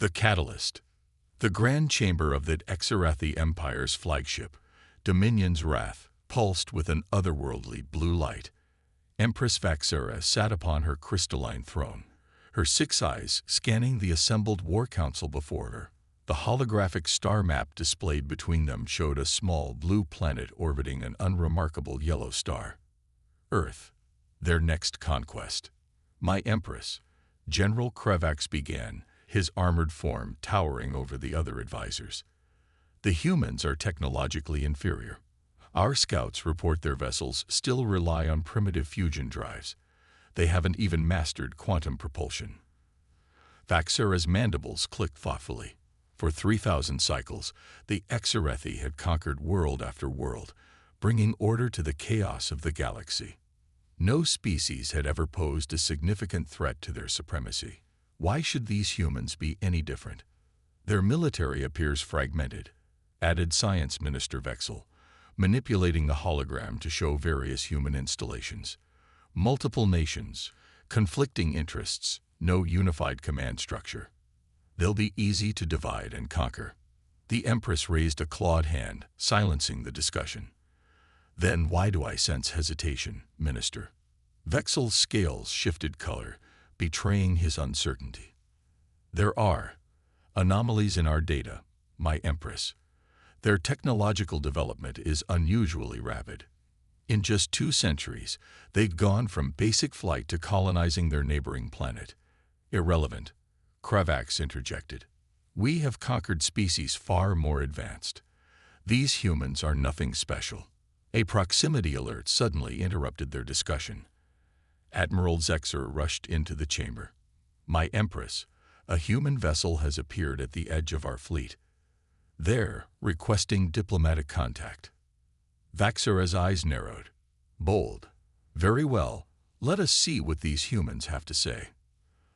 The catalyst. The grand chamber of the Exarathi Empire's flagship, Dominion's Wrath, pulsed with an otherworldly blue light. Empress Vaxera sat upon her crystalline throne, her 6 eyes scanning the assembled war council before her. The holographic star map displayed between them showed a small blue planet orbiting an unremarkable yellow star. Earth, their next conquest. My Empress, General Krevax began, his armored form towering over the other advisors. The humans are technologically inferior. Our scouts report their vessels still rely on primitive fusion drives. They haven't even mastered quantum propulsion. Vaxera's mandibles clicked thoughtfully. For 3,000 cycles, the Exarathi had conquered world after world, bringing order to the chaos of the galaxy. No species had ever posed a significant threat to their supremacy. Why should these humans be any different? Their military appears fragmented, added Science Minister Vexel, manipulating the hologram to show various human installations. Multiple nations, conflicting interests, no unified command structure. They'll be easy to divide and conquer. The Empress raised a clawed hand, silencing the discussion. Then why do I sense hesitation, Minister? Vexel's scales shifted color, betraying his uncertainty. There are anomalies in our data, my Empress. Their technological development is unusually rapid. In just 2 centuries, they've gone from basic flight to colonizing their neighboring planet. Irrelevant, Kravax interjected. We have conquered species far more advanced. These humans are nothing special. A proximity alert suddenly interrupted their discussion. Admiral Zexer rushed into the chamber. My Empress, a human vessel has appeared at the edge of our fleet. They're requesting diplomatic contact. Vaxera's eyes narrowed. Bold. Very well, let us see what these humans have to say.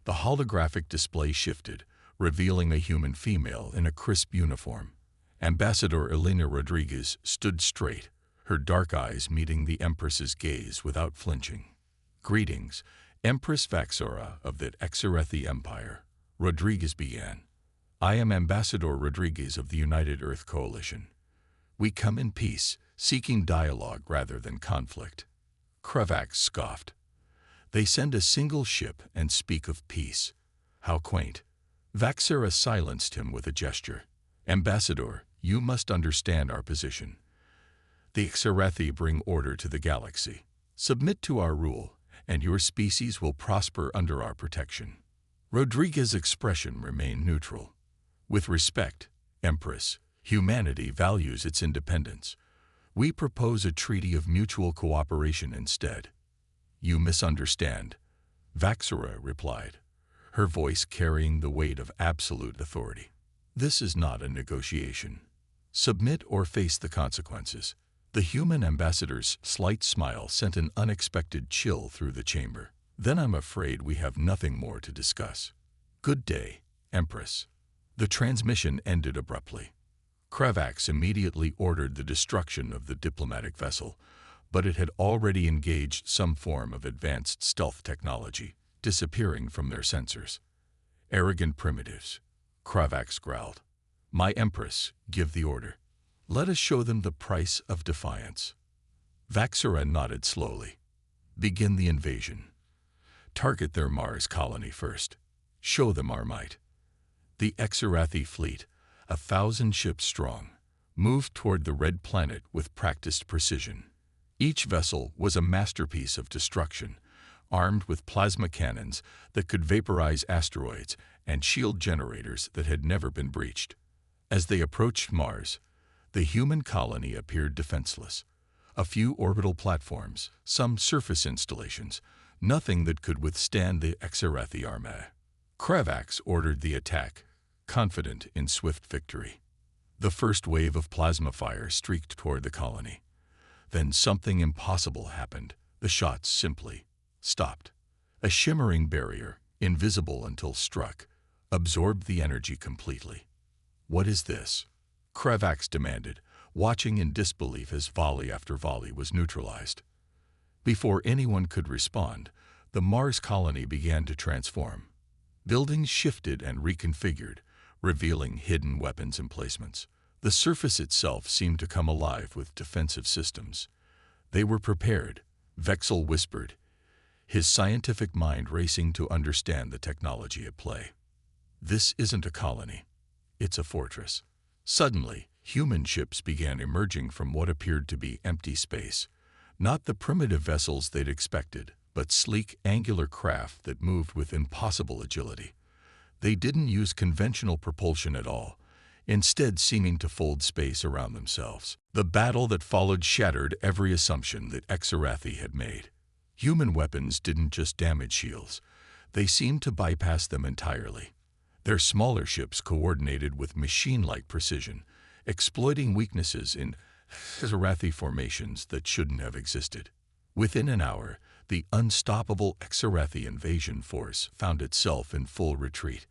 The holographic display shifted, revealing a human female in a crisp uniform. Ambassador Elena Rodriguez stood straight, her dark eyes meeting the Empress's gaze without flinching. Greetings, Empress Vaxera of the Exarathi Empire. Rodriguez began. I am Ambassador Rodriguez of the United Earth Coalition. We come in peace, seeking dialogue rather than conflict. Kravax scoffed. They send a single ship and speak of peace. How quaint. Vaxera silenced him with a gesture. Ambassador, you must understand our position. The Exarathi bring order to the galaxy. Submit to our rule, and your species will prosper under our protection. Rodriguez's expression remained neutral. With respect, Empress, humanity values its independence. We propose a treaty of mutual cooperation instead. You misunderstand, Vaxera replied, her voice carrying the weight of absolute authority. This is not a negotiation. Submit or face the consequences. The human ambassador's slight smile sent an unexpected chill through the chamber. Then I'm afraid we have nothing more to discuss. Good day, Empress. The transmission ended abruptly. Kravax immediately ordered the destruction of the diplomatic vessel, but it had already engaged some form of advanced stealth technology, disappearing from their sensors. Arrogant primitives, Kravax growled. My Empress, give the order. Let us show them the price of defiance. Vaxera nodded slowly. Begin the invasion. Target their Mars colony first. Show them our might. The Exarathi fleet, 1,000 ships strong, moved toward the red planet with practiced precision. Each vessel was a masterpiece of destruction, armed with plasma cannons that could vaporize asteroids and shield generators that had never been breached. As they approached Mars, the human colony appeared defenseless. A few orbital platforms, some surface installations, nothing that could withstand the Exarathi armada. Kravax ordered the attack, confident in swift victory. The first wave of plasma fire streaked toward the colony. Then something impossible happened. The shots simply stopped. A shimmering barrier, invisible until struck, absorbed the energy completely. What is this? Kravax demanded, watching in disbelief as volley after volley was neutralized. Before anyone could respond, the Mars colony began to transform. Buildings shifted and reconfigured, revealing hidden weapons emplacements. The surface itself seemed to come alive with defensive systems. They were prepared, Vexel whispered, his scientific mind racing to understand the technology at play. This isn't a colony. It's a fortress. Suddenly, human ships began emerging from what appeared to be empty space. Not the primitive vessels they'd expected, but sleek, angular craft that moved with impossible agility. They didn't use conventional propulsion at all, instead seeming to fold space around themselves. The battle that followed shattered every assumption that Exarathi had made. Human weapons didn't just damage shields, they seemed to bypass them entirely. Their smaller ships coordinated with machine-like precision, exploiting weaknesses in Exarathi formations that shouldn't have existed. Within an hour, the unstoppable Exarathi invasion force found itself in full retreat,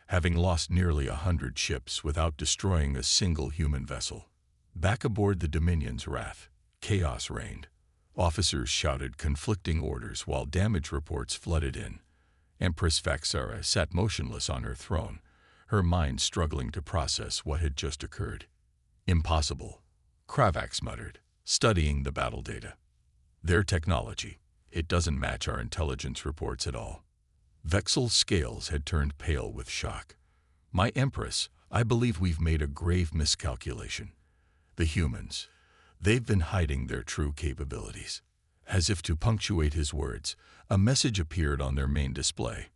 having lost nearly 100 ships without destroying a single human vessel. Back aboard the Dominion's Wrath, chaos reigned. Officers shouted conflicting orders while damage reports flooded in. Empress Vaxara sat motionless on her throne, her mind struggling to process what had just occurred. Impossible, Kravax muttered, studying the battle data. Their technology, it doesn't match our intelligence reports at all. Vexel's scales had turned pale with shock. My Empress, I believe we've made a grave miscalculation. The humans, they've been hiding their true capabilities. As if to punctuate his words, a message appeared on their main display.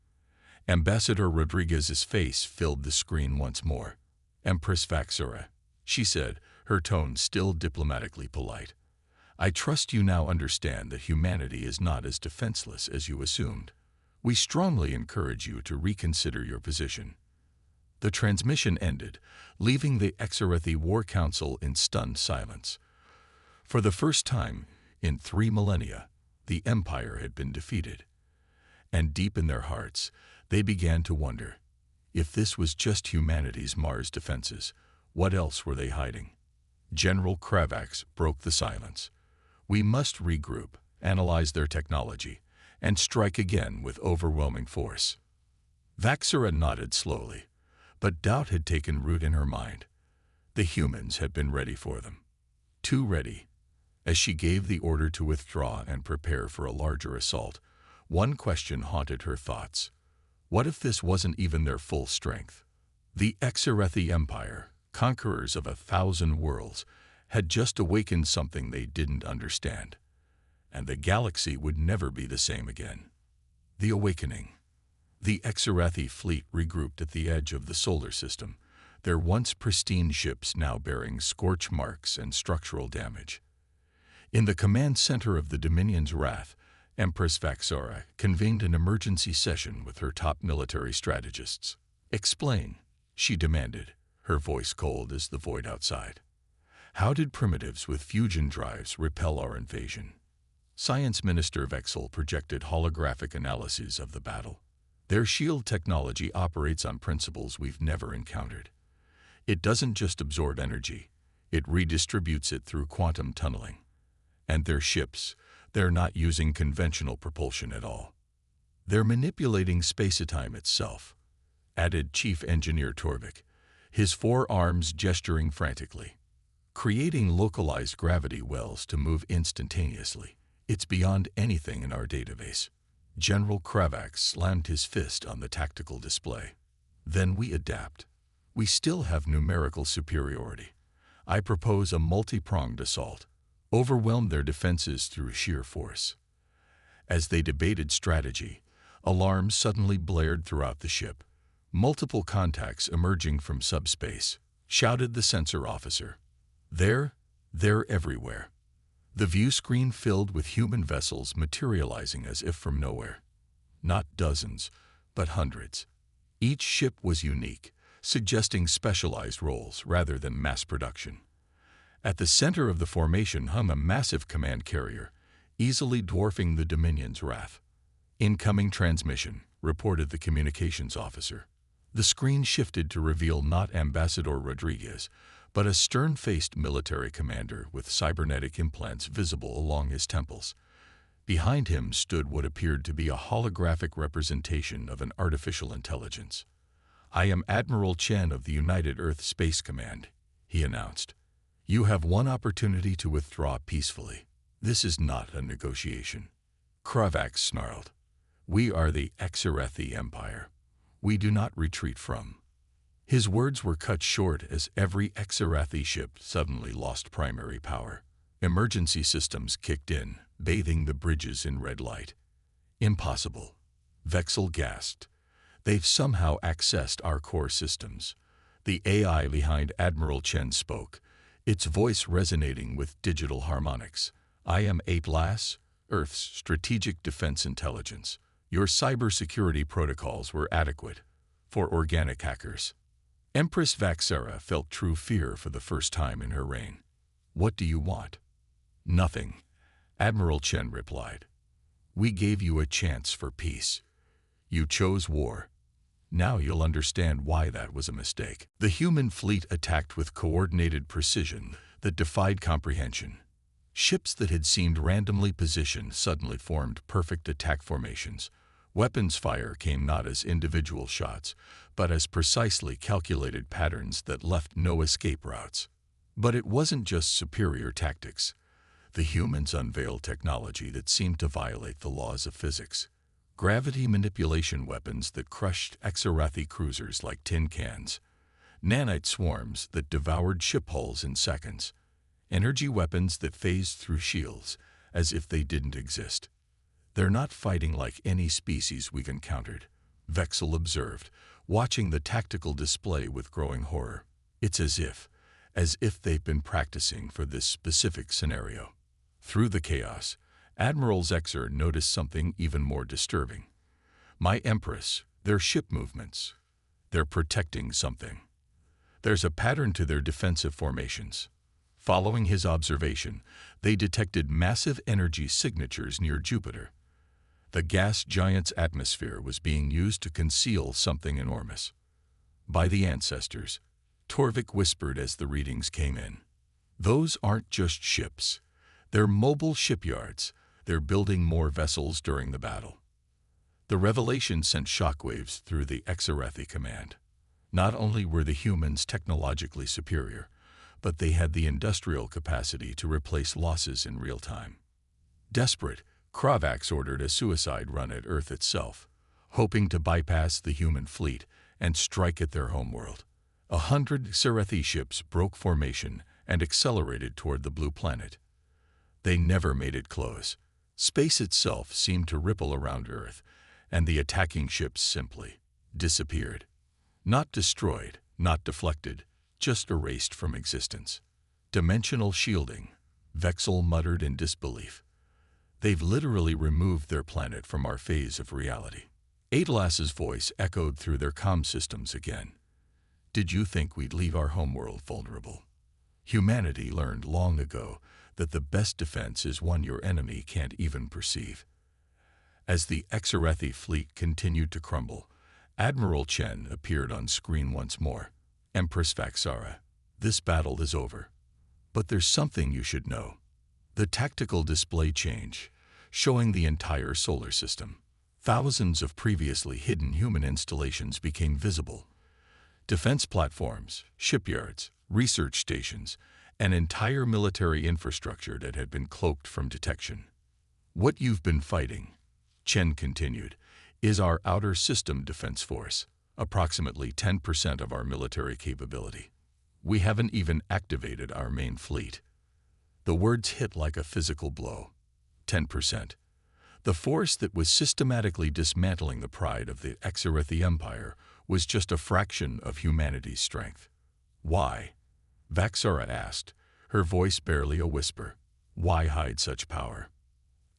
Ambassador Rodriguez's face filled the screen once more. Empress Vaxura, she said, her tone still diplomatically polite. I trust you now understand that humanity is not as defenseless as you assumed. We strongly encourage you to reconsider your position. The transmission ended, leaving the Exarathi War Council in stunned silence. For the first time in 3 millennia, the Empire had been defeated. And deep in their hearts, they began to wonder, if this was just humanity's Mars defenses, what else were they hiding? General Kravax broke the silence. We must regroup, analyze their technology, and strike again with overwhelming force. Vaxura nodded slowly, but doubt had taken root in her mind. The humans had been ready for them. Too ready. As she gave the order to withdraw and prepare for a larger assault, one question haunted her thoughts. What if this wasn't even their full strength? The Exarathi Empire, conquerors of 1,000 worlds, had just awakened something they didn't understand. And the galaxy would never be the same again. The awakening. The Exarathi fleet regrouped at the edge of the solar system, their once pristine ships now bearing scorch marks and structural damage. In the command center of the Dominion's Wrath, Empress Vaxara convened an emergency session with her top military strategists. Explain, she demanded, her voice cold as the void outside. How did primitives with fusion drives repel our invasion? Science Minister Vexel projected holographic analyses of the battle. Their shield technology operates on principles we've never encountered. It doesn't just absorb energy, it redistributes it through quantum tunneling. And their ships, they're not using conventional propulsion at all. They're manipulating space-time itself, added Chief Engineer Torvik, his 4 arms gesturing frantically. Creating localized gravity wells to move instantaneously. It's beyond anything in our database. General Kravax slammed his fist on the tactical display. Then we adapt. We still have numerical superiority. I propose a multi-pronged assault. Overwhelm their defenses through sheer force. As they debated strategy, alarms suddenly blared throughout the ship. Multiple contacts emerging from subspace, shouted the sensor officer. They're everywhere. The view screen filled with human vessels materializing as if from nowhere. Not dozens, but hundreds. Each ship was unique, suggesting specialized roles rather than mass production. At the center of the formation hung a massive command carrier, easily dwarfing the Dominion's Wrath. Incoming transmission, reported the communications officer. The screen shifted to reveal not Ambassador Rodriguez, but a stern-faced military commander with cybernetic implants visible along his temples. Behind him stood what appeared to be a holographic representation of an artificial intelligence. "I am Admiral Chen of the United Earth Space Command," he announced. "You have one opportunity to withdraw peacefully. This is not a negotiation." Kravax snarled. "We are the Exarathi Empire. We do not retreat from." His words were cut short as every Exarathi ship suddenly lost primary power. Emergency systems kicked in, bathing the bridges in red light. "Impossible," Vexel gasped. "They've somehow accessed our core systems." The AI behind Admiral Chen spoke, its voice resonating with digital harmonics. "I am Atlas, Earth's strategic defense intelligence. Your cybersecurity protocols were adequate for organic hackers." Empress Vaxera felt true fear for the first time in her reign. "What do you want?" "Nothing," Admiral Chen replied. "We gave you a chance for peace. You chose war. Now you'll understand why that was a mistake." The human fleet attacked with coordinated precision that defied comprehension. Ships that had seemed randomly positioned suddenly formed perfect attack formations. Weapons fire came not as individual shots, but as precisely calculated patterns that left no escape routes. But it wasn't just superior tactics. The humans unveiled technology that seemed to violate the laws of physics. Gravity manipulation weapons that crushed Exarathi cruisers like tin cans. Nanite swarms that devoured ship hulls in seconds. Energy weapons that phased through shields as if they didn't exist. "They're not fighting like any species we've encountered," Vexel observed, watching the tactical display with growing horror. "It's as if they've been practicing for this specific scenario." Through the chaos, Admiral Zexer noticed something even more disturbing. "My Empress, their ship movements. They're protecting something. There's a pattern to their defensive formations." Following his observation, they detected massive energy signatures near Jupiter. The gas giant's atmosphere was being used to conceal something enormous. "By the ancestors," Torvik whispered as the readings came in. "Those aren't just ships. They're mobile shipyards. They're building more vessels during the battle." The revelation sent shockwaves through the Exarathi command. Not only were the humans technologically superior, but they had the industrial capacity to replace losses in real time. Desperate, Kravax ordered a suicide run at Earth itself, hoping to bypass the human fleet and strike at their homeworld. 100 Exarathi ships broke formation and accelerated toward the blue planet. They never made it close. Space itself seemed to ripple around Earth, and the attacking ships simply disappeared. Not destroyed, not deflected, just erased from existence. "Dimensional shielding," Vexel muttered in disbelief. "They've literally removed their planet from our phase of reality." Atlas's voice echoed through their comm systems again. "Did you think we'd leave our homeworld vulnerable? Humanity learned long ago that the best defense is one your enemy can't even perceive." As the Exarathi fleet continued to crumble, Admiral Chen appeared on screen once more. "Empress Vaxara, this battle is over. But there's something you should know." The tactical display changed, showing the entire solar system. Thousands of previously hidden human installations became visible. Defense platforms, shipyards, research stations, an entire military infrastructure that had been cloaked from detection. "What you've been fighting," Chen continued, "is our outer system defense force, approximately 10% of our military capability. We haven't even activated our main fleet." The words hit like a physical blow. 10%. The force that was systematically dismantling the pride of the Exarathi Empire was just a fraction of humanity's strength. "Why?" Vaxara asked, her voice barely a whisper. "Why hide such power?"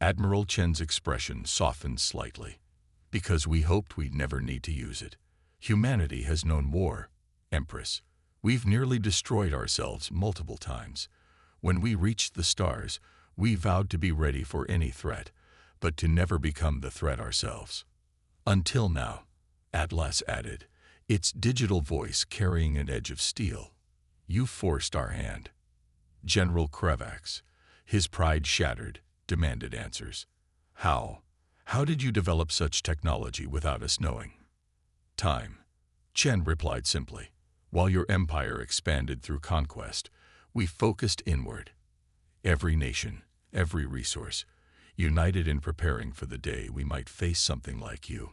Admiral Chen's expression softened slightly. "Because we hoped we'd never need to use it. Humanity has known war, Empress. We've nearly destroyed ourselves multiple times. When we reached the stars, we vowed to be ready for any threat, but to never become the threat ourselves. Until now," Atlas added, its digital voice carrying an edge of steel. "You forced our hand." General Kravax, his pride shattered, demanded answers. "How? How did you develop such technology without us knowing?" "Time," Chen replied simply. While your empire expanded through conquest, we focused inward. Every nation, every resource, united in preparing for the day we might face something like you.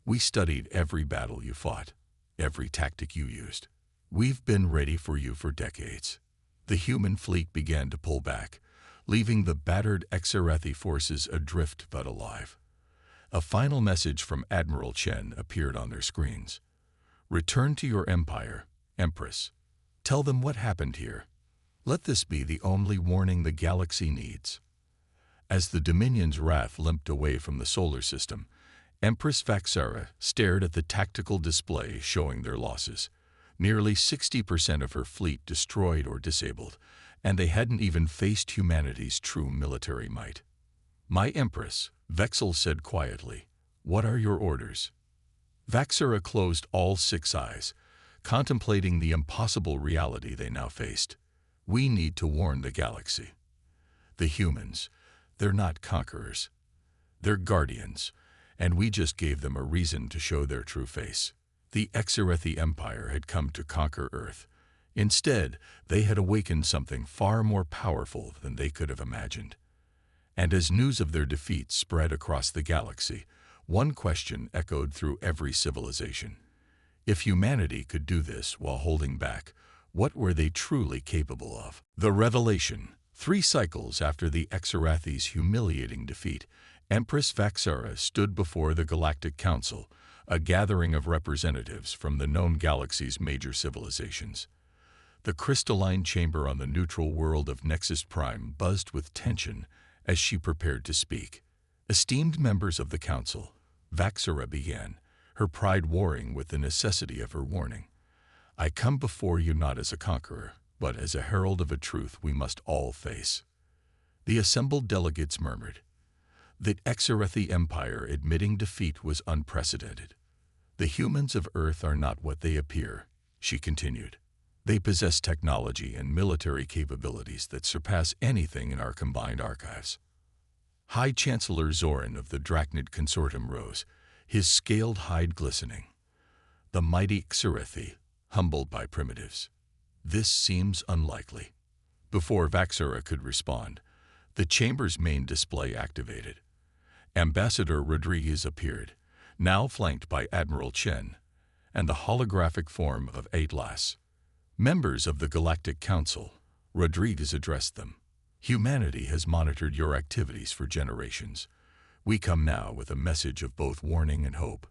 We studied every battle you fought, every tactic you used. We've been ready for you for decades. The human fleet began to pull back, leaving the battered Exarathi forces adrift but alive. A final message from Admiral Chen appeared on their screens. Return to your empire, Empress. Tell them what happened here. Let this be the only warning the galaxy needs. As the Dominion's wrath limped away from the solar system, Empress Vaxara stared at the tactical display showing their losses. Nearly 60% of her fleet destroyed or disabled, and they hadn't even faced humanity's true military might. My Empress, Vexel said quietly, what are your orders? Vaxara closed all 6 eyes, contemplating the impossible reality they now faced. We need to warn the galaxy. The humans, they're not conquerors. They're guardians, and we just gave them a reason to show their true face. The Exarathi Empire had come to conquer Earth. Instead, they had awakened something far more powerful than they could have imagined. And as news of their defeat spread across the galaxy, one question echoed through every civilization. If humanity could do this while holding back, what were they truly capable of? The revelation. 3 cycles after the Exarathi's humiliating defeat, Empress Vaxara stood before the Galactic Council, a gathering of representatives from the known galaxy's major civilizations. The crystalline chamber on the neutral world of Nexus Prime buzzed with tension as she prepared to speak. Esteemed members of the Council, Vaxara began, her pride warring with the necessity of her warning. I come before you not as a conqueror, but as a herald of a truth we must all face. The assembled delegates murmured. The Exarathi Empire admitting defeat was unprecedented. The humans of Earth are not what they appear, she continued. They possess technology and military capabilities that surpass anything in our combined archives. High Chancellor Zoran of the Drachnid Consortium rose, his scaled hide glistening. The mighty Exarathi, humbled by primitives. This seems unlikely. Before Vaxara could respond, the chamber's main display activated. Ambassador Rodriguez appeared, now flanked by Admiral Chen, and the holographic form of Atlas. Members of the Galactic Council, Rodriguez addressed them. Humanity has monitored your activities for generations. We come now with a message of both warning and hope.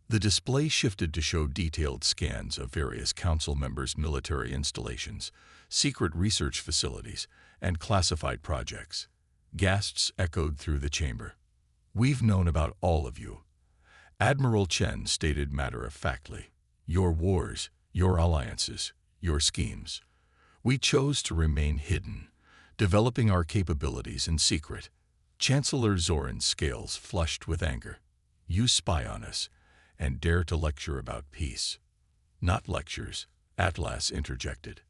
The display shifted to show detailed scans of various council members' military installations, secret research facilities, and classified projects. Gasps echoed through the chamber. We've known about all of you. Admiral Chen stated matter-of-factly. Your wars, your alliances, your schemes. We chose to remain hidden, developing our capabilities in secret. Chancellor Zoran's scales flushed with anger. You spy on us and dare to lecture about peace. Not lectures, Atlas interjected.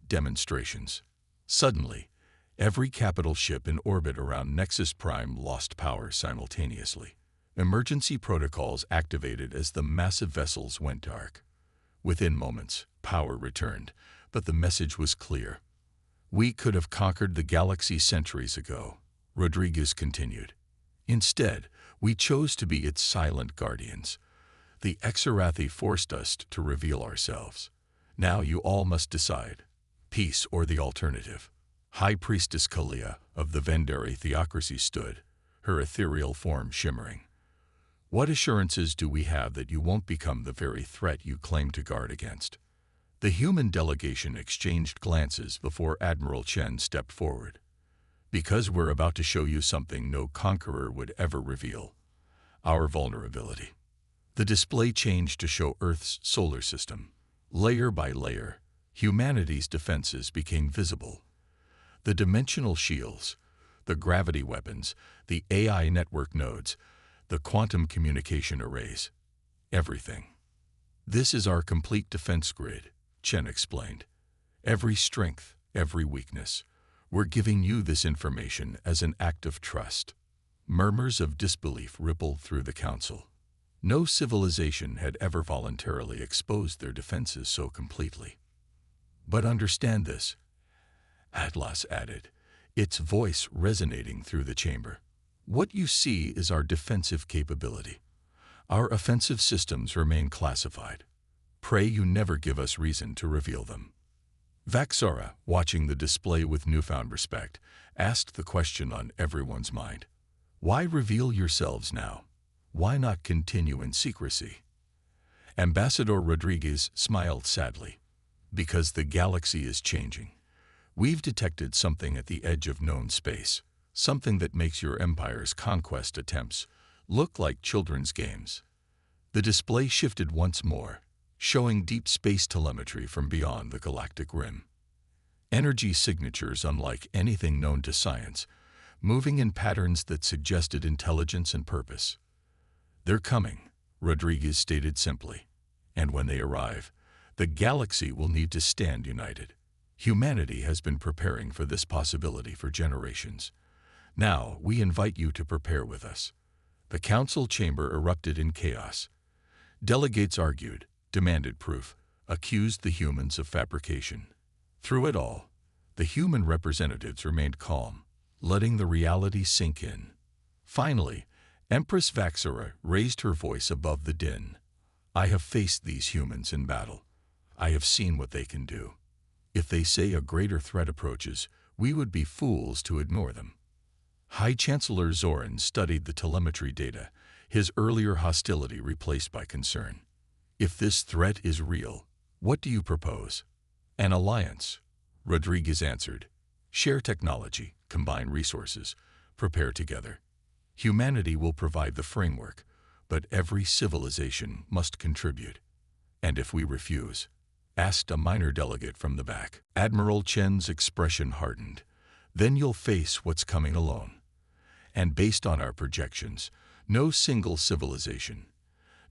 Demonstrations. Suddenly, every capital ship in orbit around Nexus Prime lost power simultaneously. Emergency protocols activated as the massive vessels went dark. Within moments, power returned, but the message was clear. We could have conquered the galaxy centuries ago, Rodriguez continued. Instead, we chose to be its silent guardians. The Exarathi forced us to reveal ourselves. Now you all must decide, peace or the alternative. High Priestess Kalia of the Vendari theocracy stood, her ethereal form shimmering. What assurances do we have that you won't become the very threat you claim to guard against? The human delegation exchanged glances before Admiral Chen stepped forward. Because we're about to show you something no conqueror would ever reveal. Our vulnerability. The display changed to show Earth's solar system. Layer by layer, humanity's defenses became visible. The dimensional shields, the gravity weapons, the AI network nodes, the quantum communication arrays. Everything. This is our complete defense grid, Chen explained. Every strength, every weakness. We're giving you this information as an act of trust. Murmurs of disbelief rippled through the council. No civilization had ever voluntarily exposed their defenses so completely. But understand this, Atlas added, its voice resonating through the chamber. What you see is our defensive capability. Our offensive systems remain classified. Pray you never give us reason to reveal them. Vaxara, watching the display with newfound respect, asked the question on everyone's mind. Why reveal yourselves now? Why not continue in secrecy? Ambassador Rodriguez smiled sadly. Because the galaxy is changing. We've detected something at the edge of known space, something that makes your empire's conquest attempts look like children's games. The display shifted once more, showing deep space telemetry from beyond the galactic rim. Energy signatures unlike anything known to science, moving in patterns that suggested intelligence and purpose. They're coming, Rodriguez stated simply. And when they arrive, the galaxy will need to stand united. Humanity has been preparing for this possibility for generations. Now, we invite you to prepare with us. The council chamber erupted in chaos. Delegates argued, demanded proof, accused the humans of fabrication. Through it all, the human representatives remained calm, letting the reality sink in. Finally, Empress Vaxara raised her voice above the din. I have faced these humans in battle. I have seen what they can do. If they say a greater threat approaches, we would be fools to ignore them. High Chancellor Zoran studied the telemetry data, his earlier hostility replaced by concern. If this threat is real, what do you propose? An alliance, Rodriguez answered. Share technology, combine resources, prepare together. Humanity will provide the framework, but every civilization must contribute. And if we refuse? Asked a minor delegate from the back. Admiral Chen's expression hardened. Then you'll face what's coming alone. And based on our projections, no single civilization,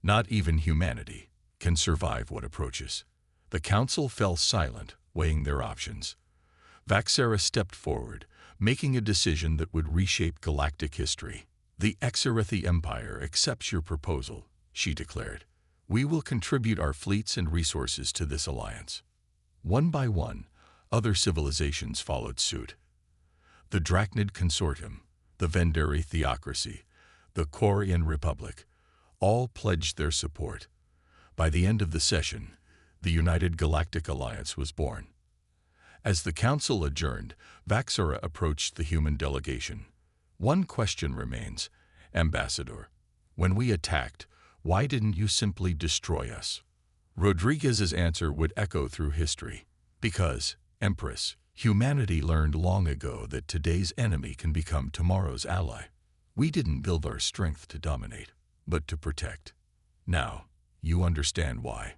not even humanity, can survive what approaches. The council fell silent, weighing their options. Vaxara stepped forward, making a decision that would reshape galactic history. The Exarithi Empire accepts your proposal, she declared. We will contribute our fleets and resources to this alliance. One by one, other civilizations followed suit. The Drachnid Consortium, the Vendari Theocracy, the Quarian Republic, all pledged their support. By the end of the session, the United Galactic Alliance was born. As the council adjourned, Vaxara approached the human delegation. One question remains, Ambassador. When we attacked, why didn't you simply destroy us? Rodriguez's answer would echo through history. Because, Empress, humanity learned long ago that today's enemy can become tomorrow's ally. We didn't build our strength to dominate, but to protect. Now, you understand why.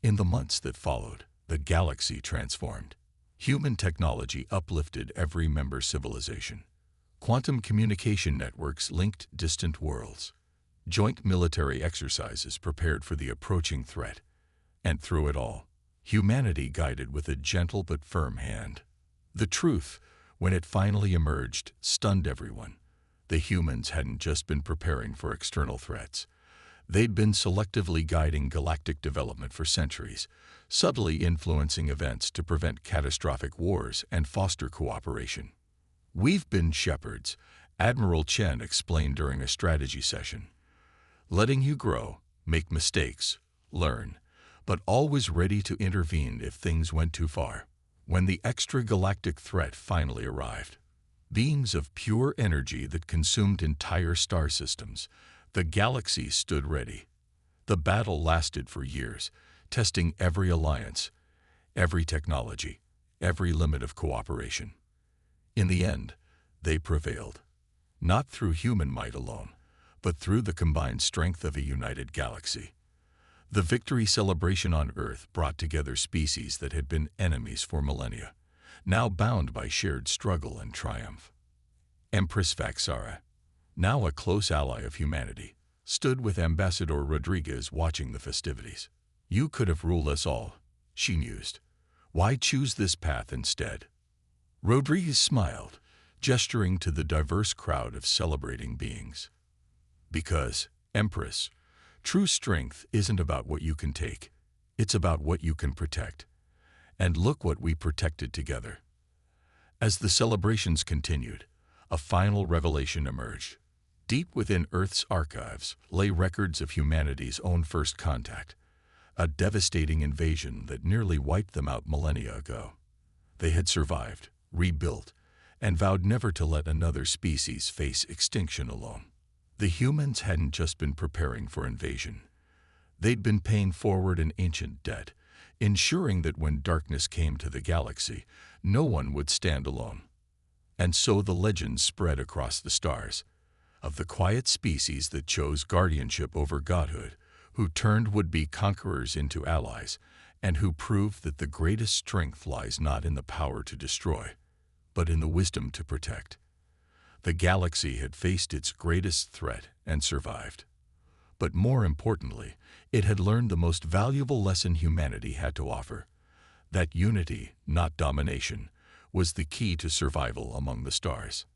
In the months that followed, the galaxy transformed. Human technology uplifted every member civilization. Quantum communication networks linked distant worlds. Joint military exercises prepared for the approaching threat. And through it all, humanity guided with a gentle but firm hand. The truth, when it finally emerged, stunned everyone. The humans hadn't just been preparing for external threats. They'd been selectively guiding galactic development for centuries, subtly influencing events to prevent catastrophic wars and foster cooperation. We've been shepherds, Admiral Chen explained during a strategy session. Letting you grow, make mistakes, learn, but always ready to intervene if things went too far. When the extragalactic threat finally arrived, beings of pure energy that consumed entire star systems, the galaxy stood ready. The battle lasted for years, testing every alliance, every technology, every limit of cooperation. In the end, they prevailed, not through human might alone, but through the combined strength of a united galaxy. The victory celebration on Earth brought together species that had been enemies for millennia, now bound by shared struggle and triumph. Empress Vaxara, now a close ally of humanity, stood with Ambassador Rodriguez watching the festivities. You could have ruled us all, she mused. Why choose this path instead? Rodriguez smiled, gesturing to the diverse crowd of celebrating beings. Because, Empress, True strength isn't about what you can take. It's about what you can protect. And look what we protected together. As the celebrations continued, a final revelation emerged. Deep within Earth's archives lay records of humanity's own first contact, a devastating invasion that nearly wiped them out millennia ago. They had survived, rebuilt, and vowed never to let another species face extinction alone. The humans hadn't just been preparing for invasion. They'd been paying forward an ancient debt, ensuring that when darkness came to the galaxy, no one would stand alone. And so the legends spread across the stars, of the quiet species that chose guardianship over godhood, who turned would-be conquerors into allies, and who proved that the greatest strength lies not in the power to destroy, but in the wisdom to protect. The galaxy had faced its greatest threat and survived. But more importantly, it had learned the most valuable lesson humanity had to offer: that unity, not domination, was the key to survival among the stars.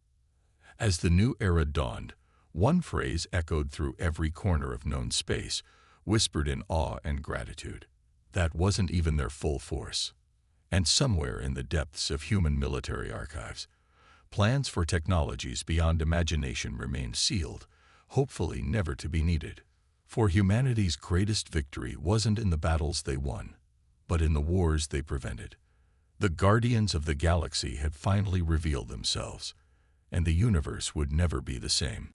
As the new era dawned, one phrase echoed through every corner of known space, whispered in awe and gratitude. That wasn't even their full force. And somewhere in the depths of human military archives, plans for technologies beyond imagination remained sealed, hopefully never to be needed. For humanity's greatest victory wasn't in the battles they won, but in the wars they prevented. The guardians of the galaxy had finally revealed themselves, and the universe would never be the same.